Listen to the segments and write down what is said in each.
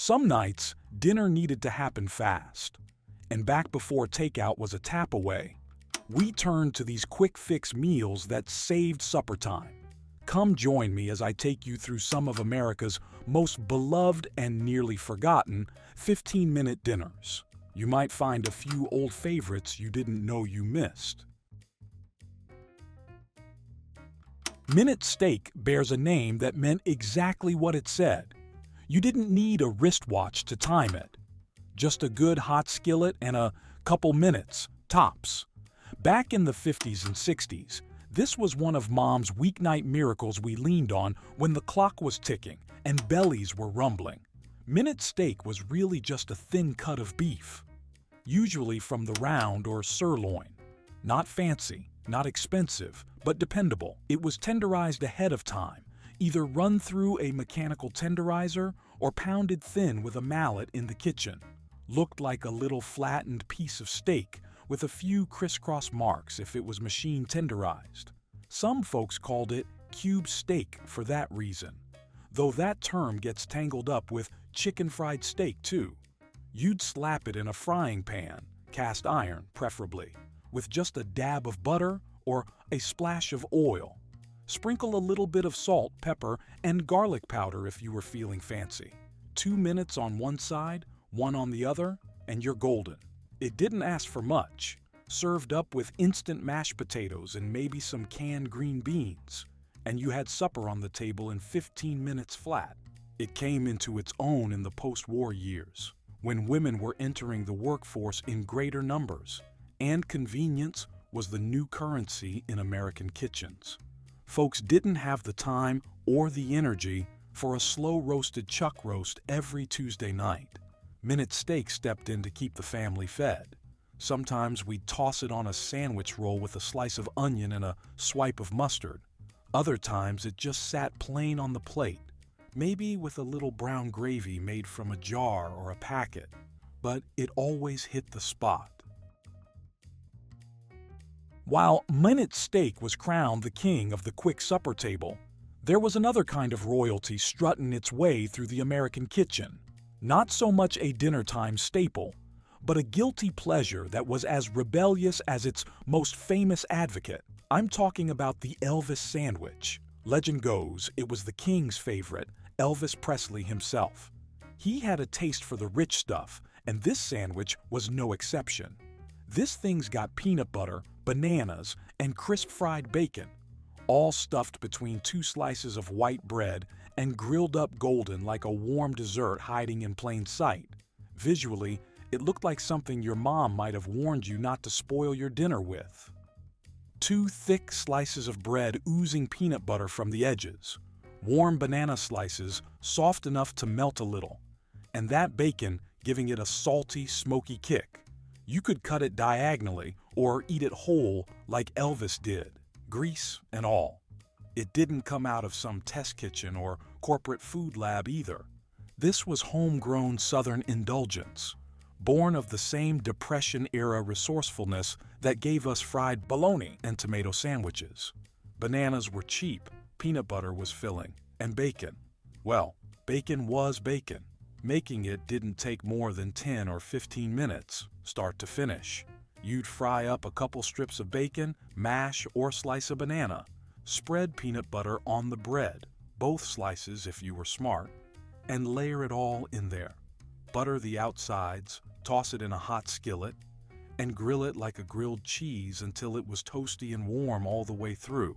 Some nights, dinner needed to happen fast. And back before takeout was a tap away, we turned to these quick-fix meals that saved supper time. Come join me as I take you through some of America's most beloved and nearly forgotten 15-minute dinners. You might find a few old favorites you didn't know you missed. Minute steak bears a name that meant exactly what it said. You didn't need a wristwatch to time it. Just a good hot skillet and a couple minutes, tops. Back in the 50s and 60s, this was one of Mom's weeknight miracles we leaned on when the clock was ticking and bellies were rumbling. Minute steak was really just a thin cut of beef, usually from the round or sirloin. Not fancy, not expensive, but dependable. It was tenderized ahead of time, either run through a mechanical tenderizer or pounded thin with a mallet in the kitchen. Looked like a little flattened piece of steak with a few crisscross marks if it was machine tenderized. Some folks called it cube steak for that reason, though that term gets tangled up with chicken fried steak too. You'd slap it in a frying pan, cast iron preferably, with just a dab of butter or a splash of oil. Sprinkle a little bit of salt, pepper, and garlic powder if you were feeling fancy. 2 minutes on one side, 1 on the other, and you're golden. It didn't ask for much. Served up with instant mashed potatoes and maybe some canned green beans, and you had supper on the table in 15 minutes flat. It came into its own in the post-war years, when women were entering the workforce in greater numbers, and convenience was the new currency in American kitchens. Folks didn't have the time or the energy for a slow-roasted chuck roast every Tuesday night. Minute steak stepped in to keep the family fed. Sometimes we'd toss it on a sandwich roll with a slice of onion and a swipe of mustard. Other times it just sat plain on the plate, maybe with a little brown gravy made from a jar or a packet, but it always hit the spot. While minute steak was crowned the king of the quick supper table, there was another kind of royalty strutting its way through the American kitchen. Not so much a dinner-time staple, but a guilty pleasure that was as rebellious as its most famous advocate. I'm talking about the Elvis sandwich. Legend goes it was the king's favorite, Elvis Presley himself. He had a taste for the rich stuff, and this sandwich was no exception. This thing's got peanut butter, bananas, and crisp fried bacon, all stuffed between 2 slices of white bread and grilled up golden like a warm dessert hiding in plain sight. Visually, it looked like something your mom might have warned you not to spoil your dinner with. 2 thick slices of bread oozing peanut butter from the edges, warm banana slices soft enough to melt a little, and that bacon giving it a salty, smoky kick. You could cut it diagonally or eat it whole like Elvis did, grease and all. It didn't come out of some test kitchen or corporate food lab either. This was homegrown Southern indulgence, born of the same Depression-era resourcefulness that gave us fried bologna and tomato sandwiches. Bananas were cheap, peanut butter was filling, and bacon. Well, bacon was bacon. Making it didn't take more than 10 or 15 minutes, start to finish. You'd fry up a couple strips of bacon, mash or slice a banana. Spread peanut butter on the bread, both slices if you were smart, and layer it all in there. Butter the outsides, toss it in a hot skillet, and grill it like a grilled cheese until it was toasty and warm all the way through.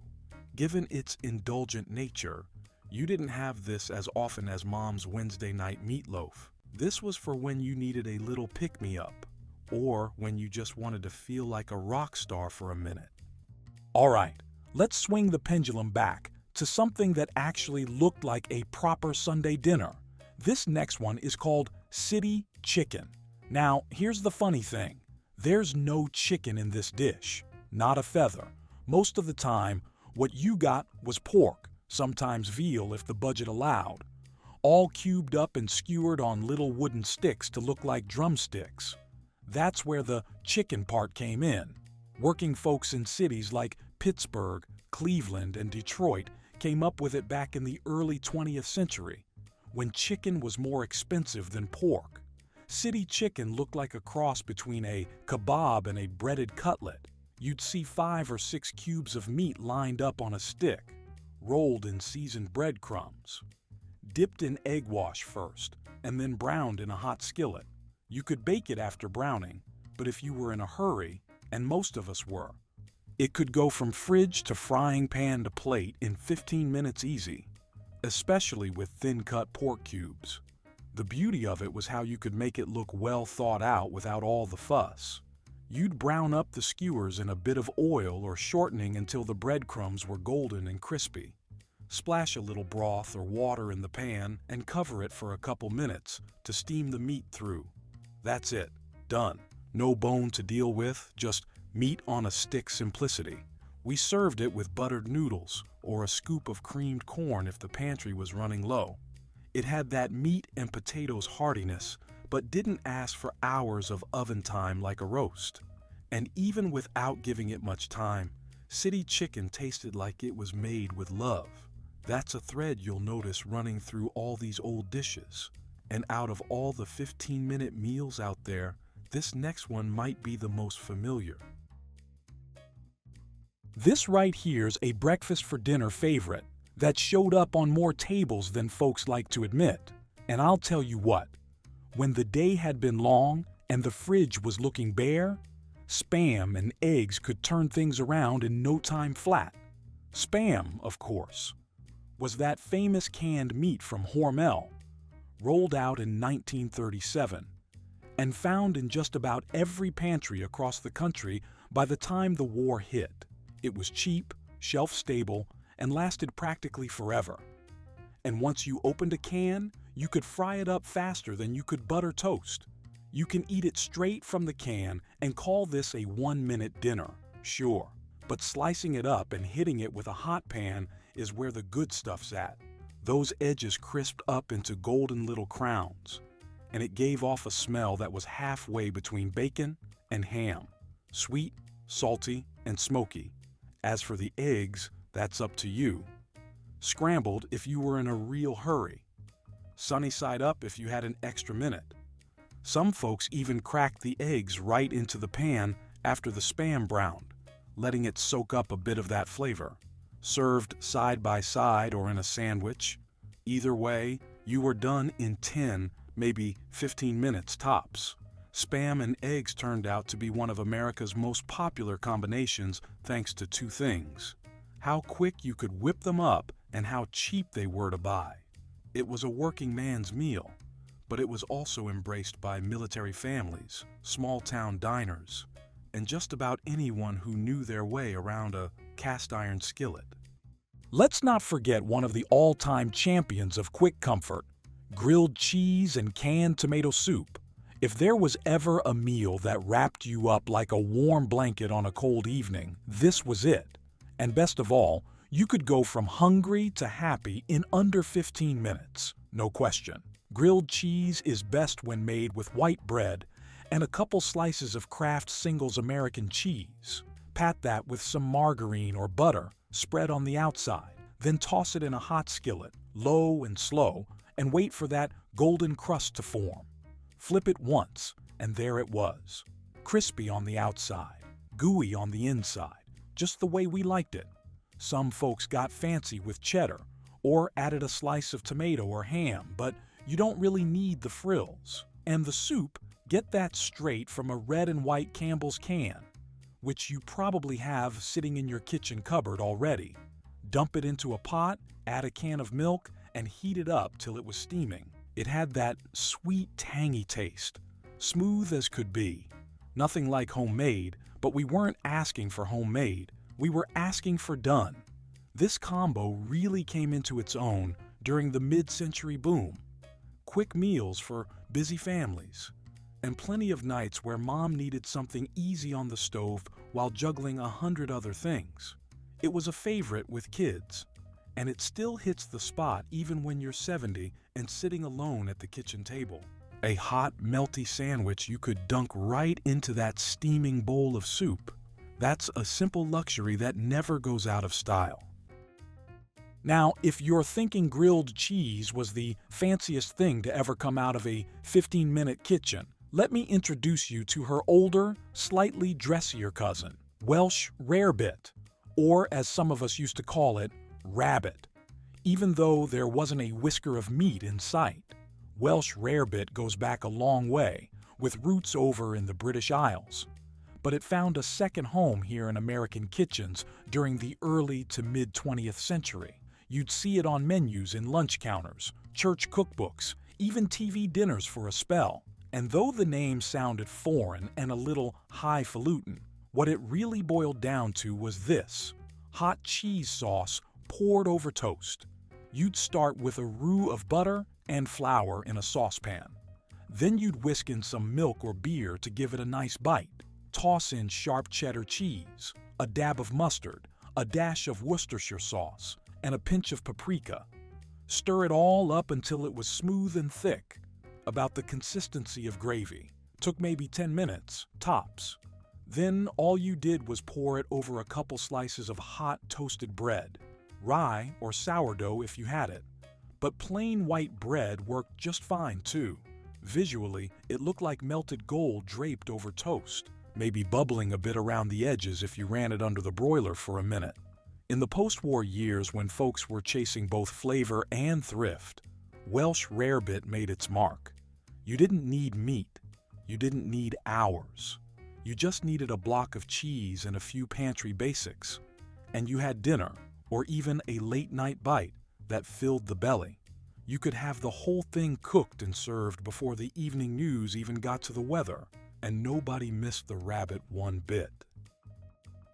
Given its indulgent nature, you didn't have this as often as Mom's Wednesday night meatloaf. This was for when you needed a little pick-me-up, or when you just wanted to feel like a rock star for a minute. All right, let's swing the pendulum back to something that actually looked like a proper Sunday dinner. This next one is called city chicken. Now, here's the funny thing. There's no chicken in this dish, not a feather. Most of the time, what you got was pork, sometimes veal if the budget allowed, all cubed up and skewered on little wooden sticks to look like drumsticks. That's where the chicken part came in. Working folks in cities like Pittsburgh, Cleveland, and Detroit came up with it back in the early 20th century. when chicken was more expensive than pork. City chicken looked like a cross between a kebab and a breaded cutlet. You'd see 5 or 6 cubes of meat lined up on a stick, rolled in seasoned breadcrumbs, dipped in egg wash first, and then browned in a hot skillet. You could bake it after browning, but if you were in a hurry, and most of us were, it could go from fridge to frying pan to plate in 15 minutes easy, especially with thin-cut pork cubes. The beauty of it was how you could make it look well thought out without all the fuss. You'd brown up the skewers in a bit of oil or shortening until the breadcrumbs were golden and crispy. Splash a little broth or water in the pan and cover it for a couple minutes to steam the meat through. That's it. Done. No bone to deal with, just meat on a stick simplicity. We served it with buttered noodles or a scoop of creamed corn if the pantry was running low. It had that meat and potatoes heartiness, but didn't ask for hours of oven time like a roast. And even without giving it much time, city chicken tasted like it was made with love. That's a thread you'll notice running through all these old dishes. And out of all the 15-minute meals out there, this next one might be the most familiar. This right here's a breakfast for dinner favorite that showed up on more tables than folks like to admit. And I'll tell you what, when the day had been long and the fridge was looking bare, Spam and eggs could turn things around in no time flat. Spam, of course, was that famous canned meat from Hormel, rolled out in 1937, and found in just about every pantry across the country by the time the war hit. It was cheap, shelf-stable, and lasted practically forever. And once you opened a can, you could fry it up faster than you could butter toast. You can eat it straight from the can and call this a 1-minute dinner, sure. But slicing it up and hitting it with a hot pan is where the good stuff's at. Those edges crisped up into golden little crowns, and it gave off a smell that was halfway between bacon and ham. Sweet, salty, and smoky. As for the eggs, that's up to you. Scrambled if you were in a real hurry. Sunny side up if you had an extra minute. Some folks even cracked the eggs right into the pan after the Spam browned, letting it soak up a bit of that flavor. Served side by side or in a sandwich. Either way, you were done in 10, maybe 15 minutes tops. Spam and eggs turned out to be one of America's most popular combinations thanks to 2 things: how quick you could whip them up and how cheap they were to buy. It was a working man's meal, but it was also embraced by military families, small-town diners, and just about anyone who knew their way around a cast-iron skillet. Let's not forget one of the all-time champions of quick comfort, grilled cheese and canned tomato soup. If there was ever a meal that wrapped you up like a warm blanket on a cold evening, this was it. And best of all, you could go from hungry to happy in under 15 minutes, no question. Grilled cheese is best when made with white bread and a couple slices of Kraft Singles American cheese. Pat that with some margarine or butter spread on the outside. Then toss it in a hot skillet, low and slow, and wait for that golden crust to form. Flip it once, and there it was. Crispy on the outside, gooey on the inside, just the way we liked it. Some folks got fancy with cheddar, or added a slice of tomato or ham, but you don't really need the frills. And the soup, get that straight from a red and white Campbell's can, which you probably have sitting in your kitchen cupboard already. Dump it into a pot, add a can of milk, and heat it up till it was steaming. It had that sweet, tangy taste, smooth as could be. Nothing like homemade, but we weren't asking for homemade. We were asking for done. This combo really came into its own during the mid-century boom. Quick meals for busy families, and plenty of nights where mom needed something easy on the stove while juggling 100 other things. It was a favorite with kids, and it still hits the spot even when you're 70 and sitting alone at the kitchen table. A hot, melty sandwich you could dunk right into that steaming bowl of soup. That's a simple luxury that never goes out of style. Now, if you're thinking grilled cheese was the fanciest thing to ever come out of a 15-minute kitchen, let me introduce you to her older, slightly dressier cousin, Welsh rarebit, or as some of us used to call it, rabbit. Even though there wasn't a whisker of meat in sight, Welsh rarebit goes back a long way, with roots over in the British Isles. But it found a second home here in American kitchens during the early to mid-20th century. You'd see it on menus in lunch counters, church cookbooks, even TV dinners for a spell. And though the name sounded foreign and a little highfalutin, what it really boiled down to was this: hot cheese sauce poured over toast. You'd start with a roux of butter and flour in a saucepan. Then you'd whisk in some milk or beer to give it a nice bite. Toss in sharp cheddar cheese, a dab of mustard, a dash of Worcestershire sauce, and a pinch of paprika. Stir it all up until it was smooth and thick, about the consistency of gravy. Took maybe 10 minutes, tops. Then all you did was pour it over a couple slices of hot toasted bread, rye or sourdough if you had it. But plain white bread worked just fine too. Visually, it looked like melted gold draped over toast, maybe bubbling a bit around the edges if you ran it under the broiler for a minute. In the post-war years when folks were chasing both flavor and thrift, Welsh rarebit made its mark. You didn't need meat. You didn't need hours. You just needed a block of cheese and a few pantry basics. And you had dinner, or even a late-night bite that filled the belly. You could have the whole thing cooked and served before the evening news even got to the weather, and nobody missed the rabbit one bit.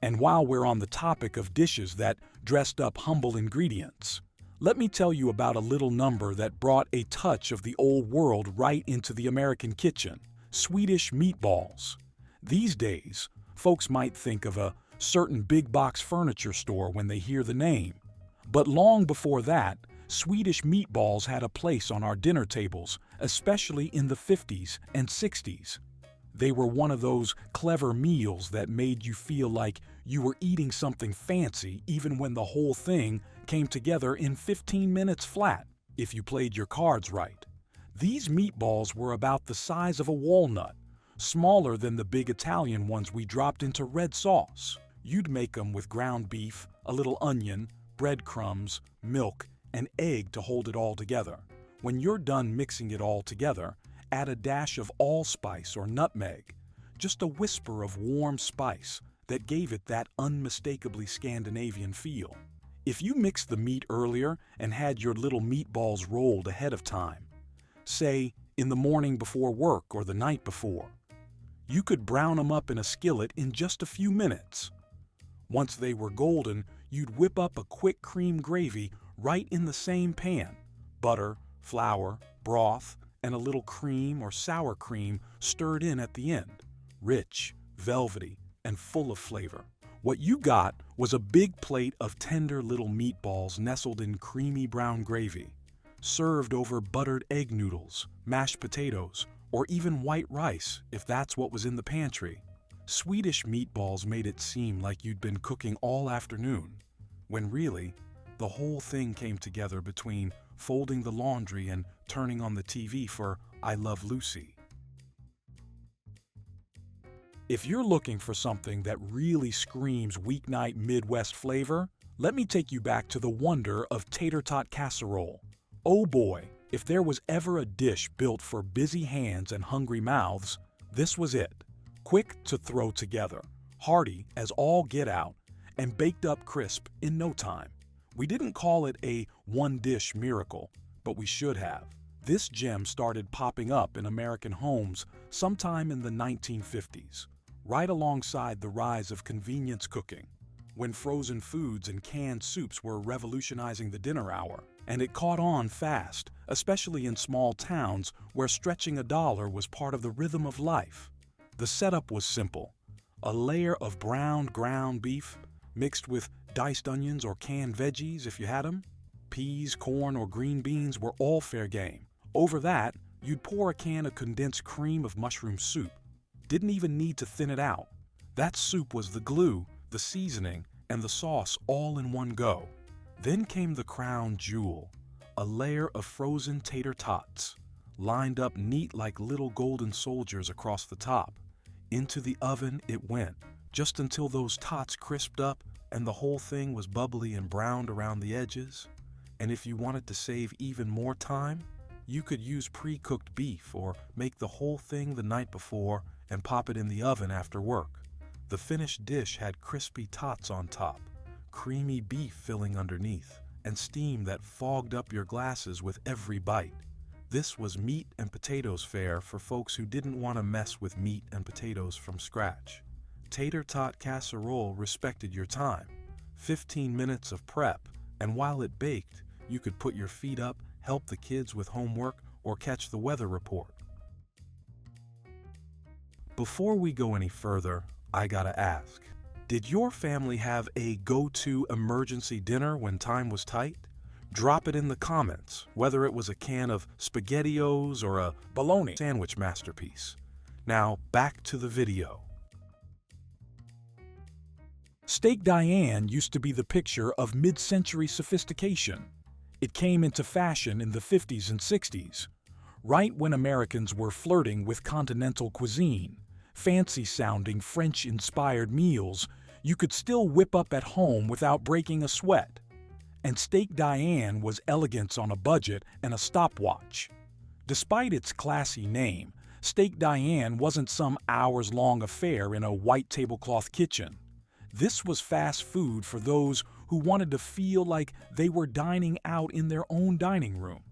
And while we're on the topic of dishes that dressed up humble ingredients, let me tell you about a little number that brought a touch of the old world right into the American kitchen: Swedish meatballs. These days, folks might think of a certain big box furniture store when they hear the name. But long before that, Swedish meatballs had a place on our dinner tables, especially in the 50s and 60s. They were one of those clever meals that made you feel like you were eating something fancy even when the whole thing came together in 15 minutes flat, if you played your cards right. These meatballs were about the size of a walnut, smaller than the big Italian ones we dropped into red sauce. You'd make them with ground beef, a little onion, breadcrumbs, milk, and egg to hold it all together. When you're done mixing it all together, add a dash of allspice or nutmeg, just a whisper of warm spice that gave it that unmistakably Scandinavian feel. If you mixed the meat earlier and had your little meatballs rolled ahead of time, say in the morning before work or the night before, you could brown them up in a skillet in just a few minutes. Once they were golden, you'd whip up a quick cream gravy right in the same pan. Butter, flour, broth, and a little cream or sour cream stirred in at the end. Rich, velvety, and full of flavor. What you got was a big plate of tender little meatballs nestled in creamy brown gravy, served over buttered egg noodles, mashed potatoes, or even white rice if that's what was in the pantry. Swedish meatballs made it seem like you'd been cooking all afternoon, when really, the whole thing came together between folding the laundry and turning on the TV for I Love Lucy. If you're looking for something that really screams weeknight Midwest flavor, let me take you back to the wonder of tater tot casserole. Oh boy, if there was ever a dish built for busy hands and hungry mouths, this was it. Quick to throw together, hearty as all get out, and baked up crisp in no time. We didn't call it a one-dish miracle, but we should have. This gem started popping up in American homes sometime in the 1950s, right alongside the rise of convenience cooking, when frozen foods and canned soups were revolutionizing the dinner hour. And it caught on fast, especially in small towns where stretching a dollar was part of the rhythm of life. The setup was simple: a layer of browned ground beef mixed with diced onions or canned veggies if you had them. Peas, corn, or green beans were all fair game. Over that, you'd pour a can of condensed cream of mushroom soup. Didn't even need to thin it out. That soup was the glue, the seasoning, and the sauce all in one go. Then came the crown jewel, a layer of frozen tater tots, lined up neat like little golden soldiers across the top. Into the oven it went, just until those tots crisped up and the whole thing was bubbly and browned around the edges. And if you wanted to save even more time, you could use pre-cooked beef or make the whole thing the night before and pop it in the oven after work. The finished dish had crispy tots on top, creamy beef filling underneath, and steam that fogged up your glasses with every bite. This was meat and potatoes fare for folks who didn't want to mess with meat and potatoes from scratch. Tater tot casserole respected your time. 15 minutes of prep, and while it baked, you could put your feet up, help the kids with homework, or catch the weather report. Before we go any further, I gotta ask, did your family have a go-to emergency dinner when time was tight? Drop it in the comments, whether it was a can of SpaghettiOs or a bologna sandwich masterpiece. Now, back to the video. Steak Diane used to be the picture of mid-century sophistication. It came into fashion in the 50s and 60s, right when Americans were flirting with continental cuisine, fancy-sounding French-inspired meals you could still whip up at home without breaking a sweat. And Steak Diane was elegance on a budget and a stopwatch. Despite its classy name, Steak Diane wasn't some hours-long affair in a white tablecloth kitchen. This was fast food for those who wanted to feel like they were dining out in their own dining room.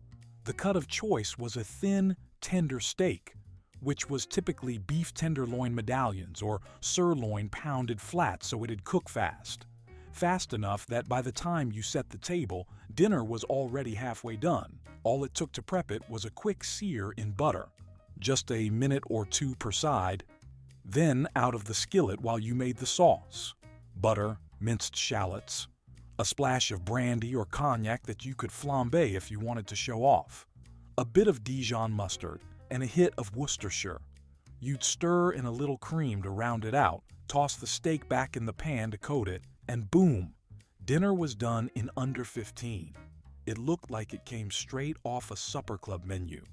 The cut of choice was a thin, tender steak, which was typically beef tenderloin medallions or sirloin pounded flat so it'd cook fast. Fast enough that by the time you set the table, dinner was already halfway done. All it took to prep it was a quick sear in butter, just a minute or two per side, then out of the skillet while you made the sauce. Butter, minced shallots, a splash of brandy or cognac that you could flambe if you wanted to show off, a bit of Dijon mustard, and a hit of Worcestershire. You'd stir in a little cream to round it out, toss the steak back in the pan to coat it, and boom, dinner was done in under 15. It looked like it came straight off a supper club menu,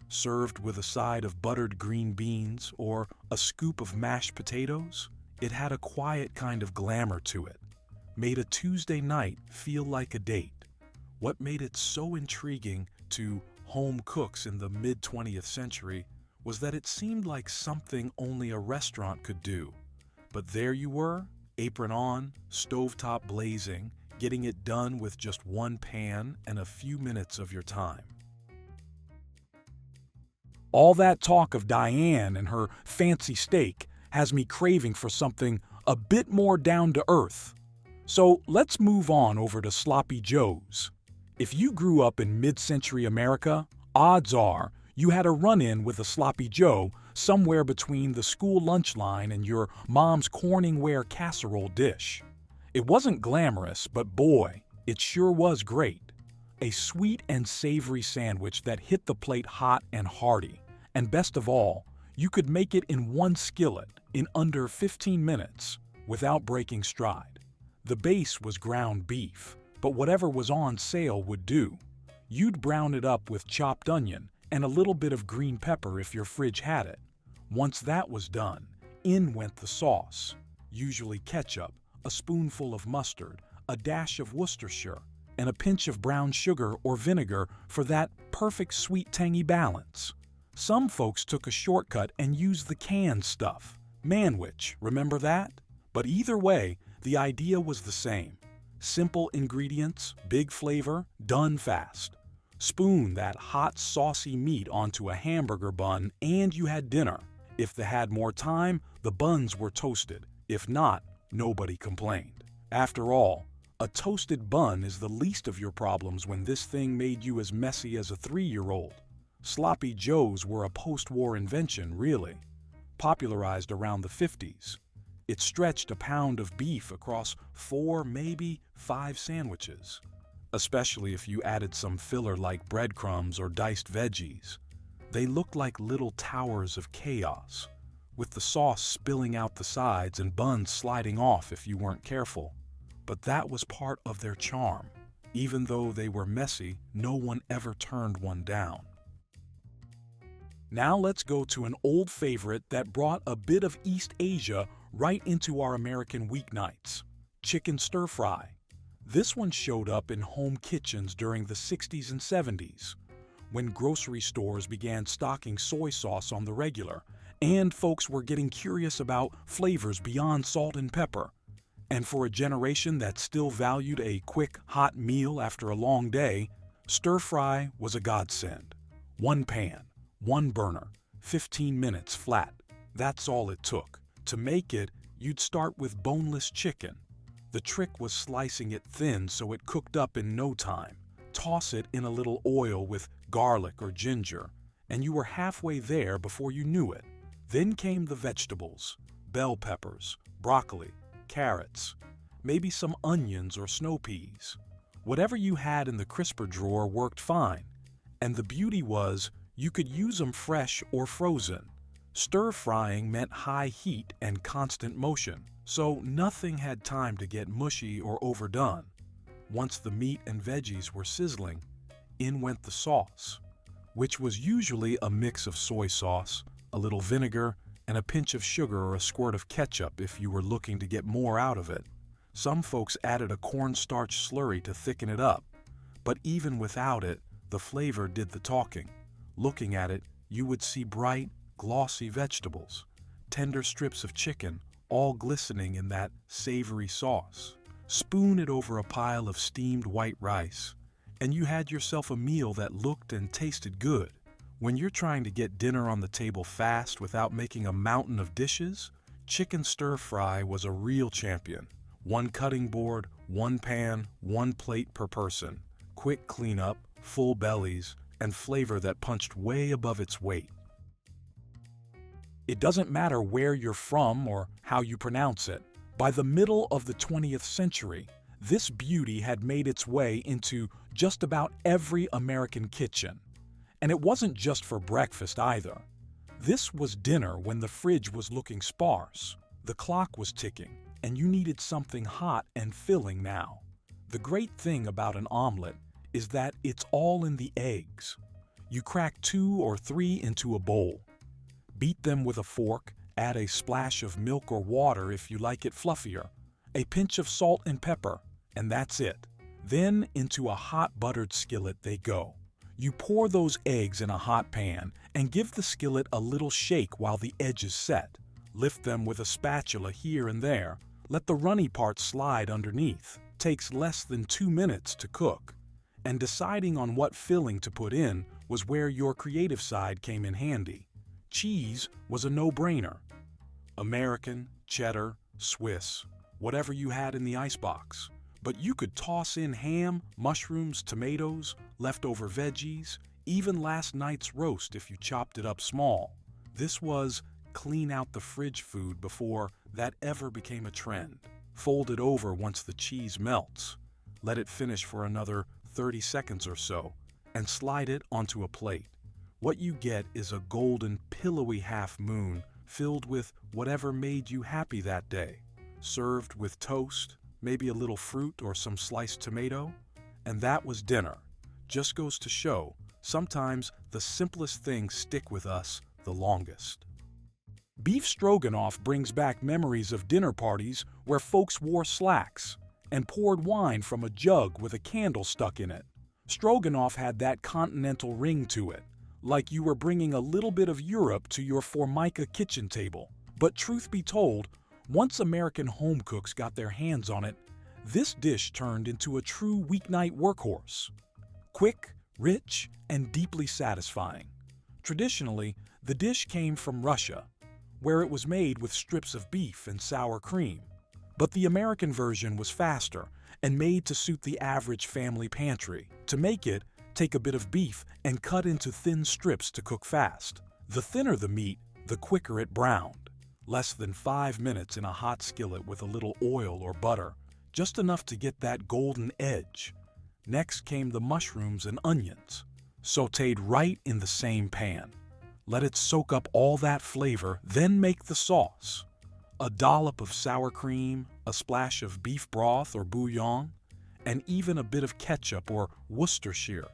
served with a side of buttered green beans or a scoop of mashed potatoes. It had a quiet kind of glamour to it, made a Tuesday night feel like a date. What made it so intriguing to home cooks in the mid-20th century was that it seemed like something only a restaurant could do. But there you were, apron on, stovetop blazing, getting it done with just one pan and a few minutes of your time. All that talk of Diane and her fancy steak has me craving for something a bit more down to earth. So let's move on over to Sloppy Joe's. If you grew up in mid-century America, odds are you had a run-in with a Sloppy Joe somewhere between the school lunch line and your mom's Corningware casserole dish. It wasn't glamorous, but boy, it sure was great. A sweet and savory sandwich that hit the plate hot and hearty. And best of all, you could make it in one skillet in under 15 minutes without breaking stride. The base was ground beef, but whatever was on sale would do. You'd brown it up with chopped onion and a little bit of green pepper if your fridge had it. Once that was done, in went the sauce, usually ketchup, a spoonful of mustard, a dash of Worcestershire, and a pinch of brown sugar or vinegar for that perfect sweet tangy balance. Some folks took a shortcut and used the canned stuff. Manwich, remember that? But either way, the idea was the same. Simple ingredients, big flavor, done fast. Spoon that hot, saucy meat onto a hamburger bun and you had dinner. If they had more time, the buns were toasted. If not, nobody complained. After all, a toasted bun is the least of your problems when this thing made you as messy as a 3-year-old. Sloppy Joes were a post-war invention, really, popularized around the 50s. It stretched a pound of beef across 4, maybe 5 sandwiches, especially if you added some filler like breadcrumbs or diced veggies. They looked like little towers of chaos, with the sauce spilling out the sides and buns sliding off if you weren't careful. But that was part of their charm. Even though they were messy, no one ever turned one down. Now let's go to an old favorite that brought a bit of East Asia right into our American weeknights: chicken stir-fry. This one showed up in home kitchens during the 60s and 70s, when grocery stores began stocking soy sauce on the regular, and folks were getting curious about flavors beyond salt and pepper. And for a generation that still valued a quick, hot meal after a long day, stir-fry was a godsend. One pan, one burner, 15 minutes flat. That's all it took. To make it, you'd start with boneless chicken. The trick was slicing it thin so it cooked up in no time. Toss it in a little oil with garlic or ginger, and you were halfway there before you knew it. Then came the vegetables: bell peppers, broccoli, carrots, maybe some onions or snow peas. Whatever you had in the crisper drawer worked fine, and the beauty was you could use them fresh or frozen. Stir-frying meant high heat and constant motion, so nothing had time to get mushy or overdone. Once the meat and veggies were sizzling, in went the sauce, which was usually a mix of soy sauce, a little vinegar, and a pinch of sugar or a squirt of ketchup if you were looking to get more out of it. Some folks added a cornstarch slurry to thicken it up, but even without it, the flavor did the talking. Looking at it, you would see bright, glossy vegetables, tender strips of chicken, all glistening in that savory sauce. Spoon it over a pile of steamed white rice, and you had yourself a meal that looked and tasted good. When you're trying to get dinner on the table fast without making a mountain of dishes, chicken stir-fry was a real champion. One cutting board, one pan, one plate per person. Quick cleanup, full bellies, and flavor that punched way above its weight. It doesn't matter where you're from or how you pronounce it. By the middle of the 20th century, this beauty had made its way into just about every American kitchen. And it wasn't just for breakfast either. This was dinner when the fridge was looking sparse, the clock was ticking, and you needed something hot and filling now. The great thing about an omelet is that it's all in the eggs. You crack 2 or 3 into a bowl. Beat them with a fork, add a splash of milk or water if you like it fluffier, a pinch of salt and pepper, and that's it. Then into a hot buttered skillet they go. You pour those eggs in a hot pan and give the skillet a little shake while the edges set. Lift them with a spatula here and there. Let the runny part slide underneath. Takes less than 2 minutes to cook. And deciding on what filling to put in was where your creative side came in handy. Cheese was a no-brainer. American, cheddar, Swiss, whatever you had in the icebox. But you could toss in ham, mushrooms, tomatoes, leftover veggies, even last night's roast if you chopped it up small. This was clean out the fridge food before that ever became a trend. Fold it over once the cheese melts. Let it finish for another 30 seconds or so, and slide it onto a plate. What you get is a golden, pillowy half moon filled with whatever made you happy that day. Served with toast, maybe a little fruit or some sliced tomato, and that was dinner. Just goes to show, sometimes the simplest things stick with us the longest. Beef stroganoff brings back memories of dinner parties where folks wore slacks and poured wine from a jug with a candle stuck in it. Stroganoff had that continental ring to it, like you were bringing a little bit of Europe to your Formica kitchen table. But truth be told, once American home cooks got their hands on it, this dish turned into a true weeknight workhorse. Quick, rich, and deeply satisfying. Traditionally, the dish came from Russia, where it was made with strips of beef and sour cream. But the American version was faster and made to suit the average family pantry. To make it, take a bit of beef and cut into thin strips to cook fast. The thinner the meat, the quicker it browned. Less than 5 minutes in a hot skillet with a little oil or butter, just enough to get that golden edge. Next came the mushrooms and onions, sautéed right in the same pan. Let it soak up all that flavor, then make the sauce. A dollop of sour cream, a splash of beef broth or bouillon, and even a bit of ketchup or Worcestershire,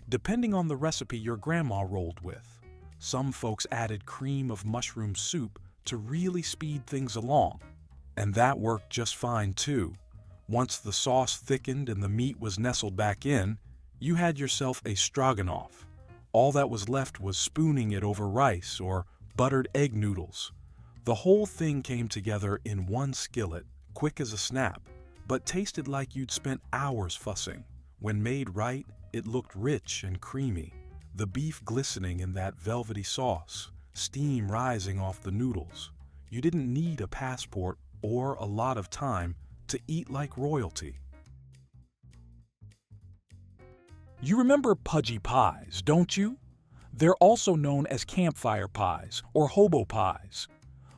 depending on the recipe your grandma rolled with. Some folks added cream of mushroom soup to really speed things along, and that worked just fine too. Once the sauce thickened and the meat was nestled back in, you had yourself a stroganoff. All that was left was spooning it over rice or buttered egg noodles. The whole thing came together in one skillet, quick as a snap, but tasted like you'd spent hours fussing. When made right, it looked rich and creamy, the beef glistening in that velvety sauce, steam rising off the noodles. You didn't need a passport or a lot of time to eat like royalty. You remember pudgy pies, don't you? They're also known as campfire pies or hobo pies.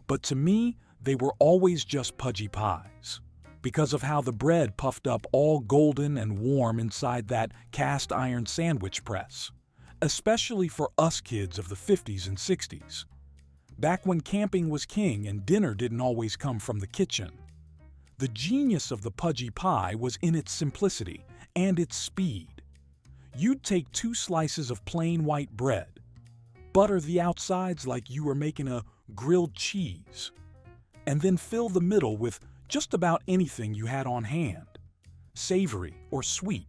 But to me, they were always just pudgy pies, because of how the bread puffed up all golden and warm inside that cast iron sandwich press, especially for us kids of the 50s and 60s. Back when camping was king and dinner didn't always come from the kitchen. The genius of the pudgy pie was in its simplicity and its speed. You'd take 2 slices of plain white bread, butter the outsides like you were making a grilled cheese, and then fill the middle with just about anything you had on hand, savory or sweet.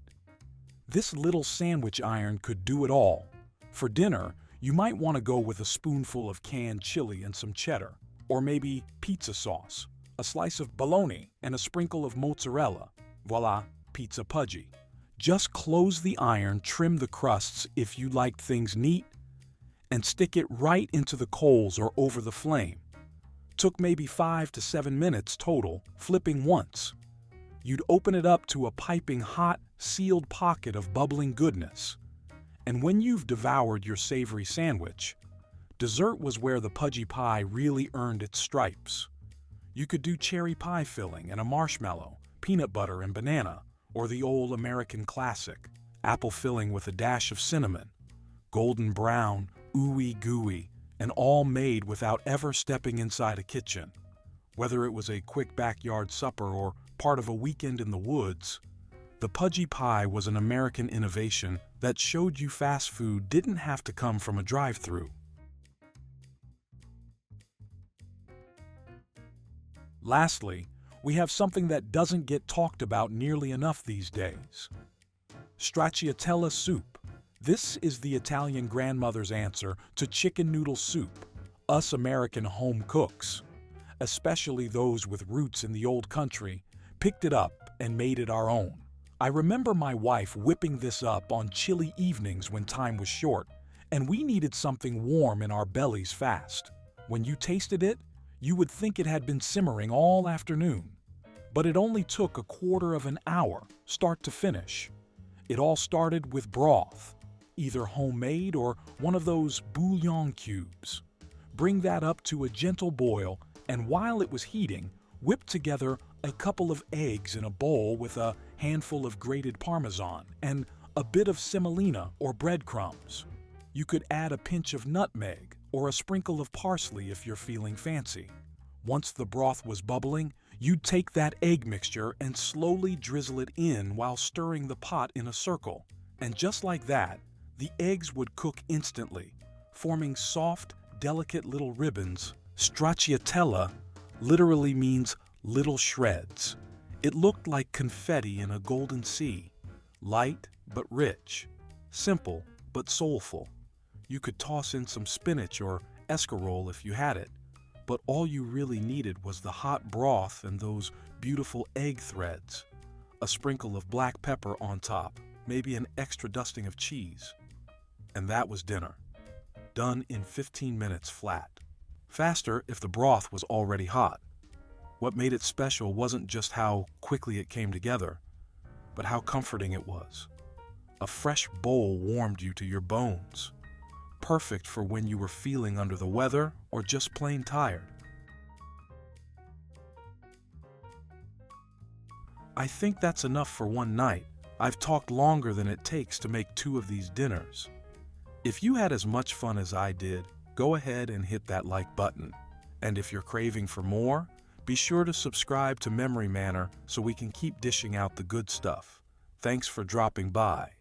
This little sandwich iron could do it all. For dinner, you might want to go with a spoonful of canned chili and some cheddar, or maybe pizza sauce, a slice of bologna, and a sprinkle of mozzarella. Voila, pizza pudgy. Just close the iron, trim the crusts if you liked things neat, and stick it right into the coals or over the flame. Took maybe 5 to 7 minutes total, flipping once. You'd open it up to a piping hot, sealed pocket of bubbling goodness. And when you've devoured your savory sandwich, dessert was where the pudgy pie really earned its stripes. You could do cherry pie filling and a marshmallow, peanut butter and banana, or the old American classic, apple filling with a dash of cinnamon, golden brown, ooey gooey, and all made without ever stepping inside a kitchen. Whether it was a quick backyard supper or part of a weekend in the woods, the pudgy pie was an American innovation that showed you fast food didn't have to come from a drive-thru. Lastly, we have something that doesn't get talked about nearly enough these days. Stracciatella soup. This is the Italian grandmother's answer to chicken noodle soup. Us American home cooks, especially those with roots in the old country, picked it up and made it our own. I remember my wife whipping this up on chilly evenings when time was short, and we needed something warm in our bellies fast. When you tasted it, you would think it had been simmering all afternoon. But it only took a quarter of an hour, start to finish. It all started with broth, either homemade or one of those bouillon cubes. Bring that up to a gentle boil, and while it was heating, whip together a couple of eggs in a bowl with a handful of grated Parmesan and a bit of semolina or breadcrumbs. You could add a pinch of nutmeg or a sprinkle of parsley if you're feeling fancy. Once the broth was bubbling, you'd take that egg mixture and slowly drizzle it in while stirring the pot in a circle. And just like that, the eggs would cook instantly, forming soft, delicate little ribbons. Stracciatella literally means little shreds. It looked like confetti in a golden sea, light but rich, simple but soulful. You could toss in some spinach or escarole if you had it, but all you really needed was the hot broth and those beautiful egg threads, a sprinkle of black pepper on top, maybe an extra dusting of cheese. And that was dinner, done in 15 minutes flat. Faster if the broth was already hot. What made it special wasn't just how quickly it came together, but how comforting it was. A fresh bowl warmed you to your bones, perfect for when you were feeling under the weather or just plain tired. I think that's enough for one night. I've talked longer than it takes to make 2 of these dinners. If you had as much fun as I did, go ahead and hit that like button. And if you're craving for more, be sure to subscribe to Memory Manor so we can keep dishing out the good stuff. Thanks for dropping by.